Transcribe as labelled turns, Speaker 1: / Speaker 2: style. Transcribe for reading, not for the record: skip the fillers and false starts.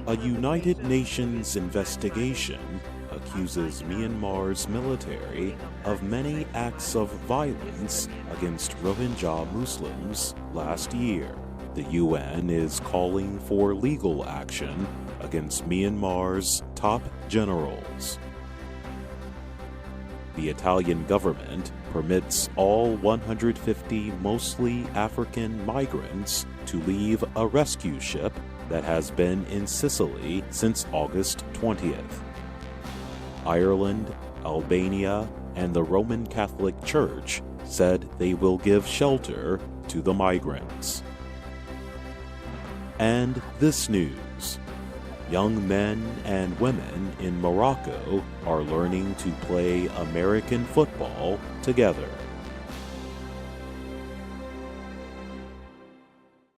Speaker 1: A United Nations investigation accuses Myanmar's military of many acts of violence against Rohingya Muslims last year. The UN is calling for legal action against Myanmar's top generals. The Italian government permits all 150 mostly African migrants to leave a rescue ship that has been in Sicily since August 20th. Ireland, Albania, and the Roman Catholic Church said they will give shelter to the migrants. And this news: young men and women in Morocco are learning to play American football together.